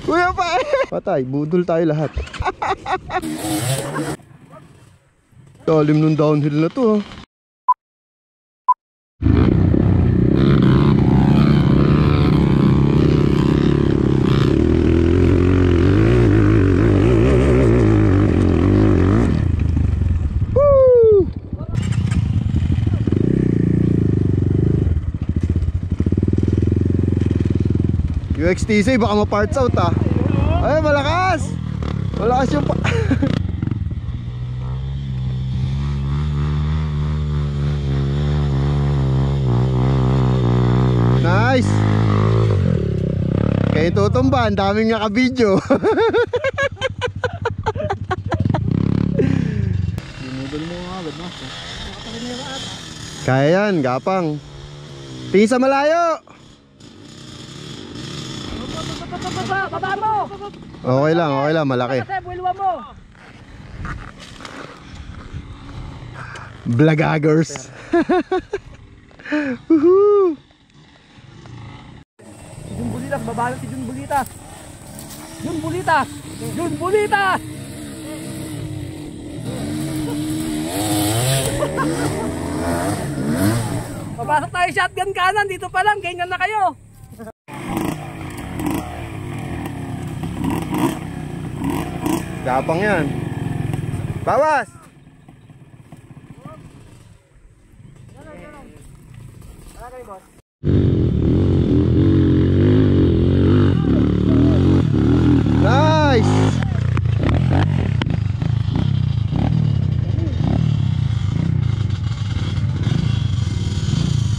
Kuya pa eh. Patay, budol tayo lahat. Lalim nung downhill na to. UXTC baka ma-parts out ah. Ay malakas. Malakas yung Nice. Kaya tutumba, ang daming naka-video. Binudol mo nga agad na. Kaya yan, gapang. Tingin sa malayo. Baba mo! Okay lang, malaki. Builwa mo! Blagagers. Woohoo! Jun Bulitas, baba na si Jun Bulitas! Jun Bulitas! Jun Bulitas! Papasok tayo shotgun kanan, dito pa lang, ganyan na kayo! Gapang yan. Bawas! Nice!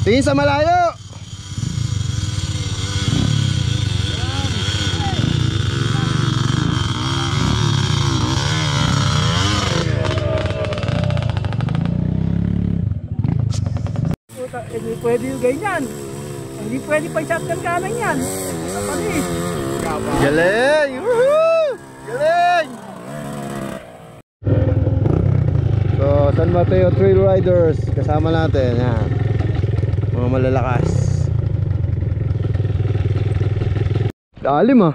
Tingin sa malayo! Hindi pwede yung ganyan. Hindi pwede pa shotgun kanan yan. Panis. Galing! Woohoo! Galing! So, San Mateo Trail Riders kasama natin yan. Mga malalakas. Lalim ah.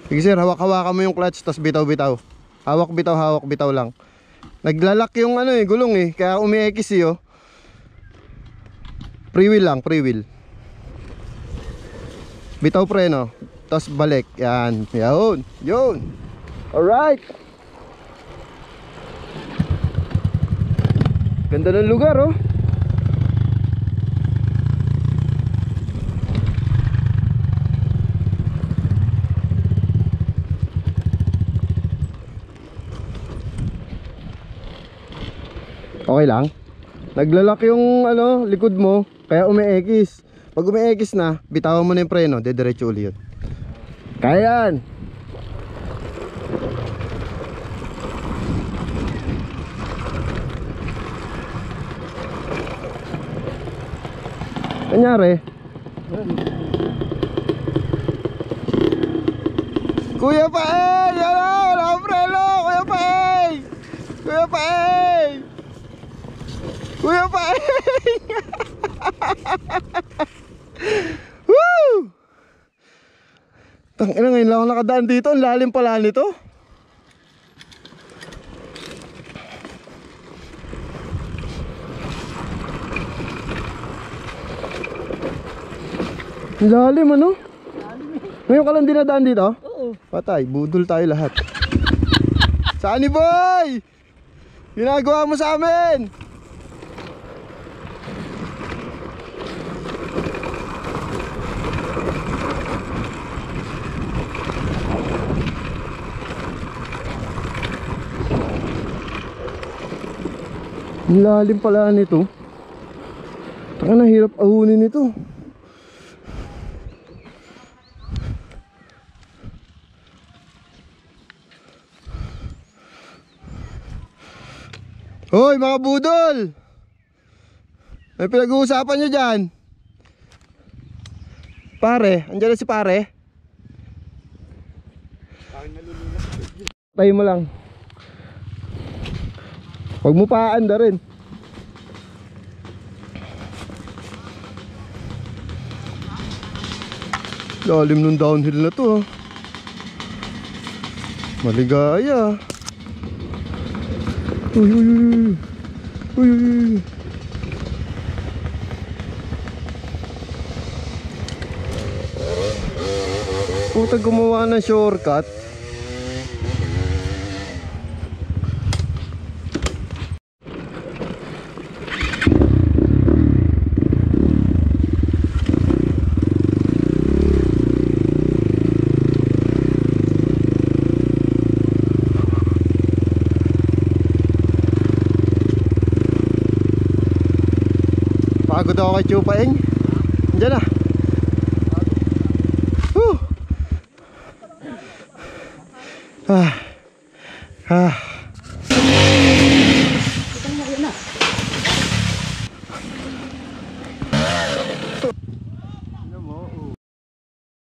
Sige sir, hawak-hawakan mo yung clutch tapos bitaw-bitaw. Hawak bitaw lang. Naglalak yung ano eh, gulong eh, kaya umi-X eh oh. Pre-wheel lang, pre-wheel. Bitaw preno, tapos balik. Yan, yun. Alright. Ganda ng lugar oh. Okay lang. Naglalak yung ano, likod mo, kaya umi-X. Pag umi-X na, bitawan mo na yung preno, dediretso uli yun. Kaya yan. Kanyari. Kuya pa eh! Yan o! Wala akong preno! Kuya pa eh! Kuya pa eh! Kuya pa eh! Woo! Tangina, ngayon lang ako nakadaan dito. Ang lalim pala nito. Ang lalim ano? Ngayon ka lang dinadaan dito? Oo. Patay, budol tayo lahat. Saan ni boy? Ginagawa mo sa amin? Ang lalim pala nito. Taka na, hirap ahunin nito. Hoy mga budol! May pinag-uusapan nyo dyan. Pare, andyan na si pare. Tayo mo lang. Huwag mo paanda rin. Lalim nung downhill na to, ah. Maligaya. Uy, uy, uy. Uy, uy, uy. Puta, gumawa ng shortcut. Pagod ako kay Chupaeng. Diyan na. Ah. Ah.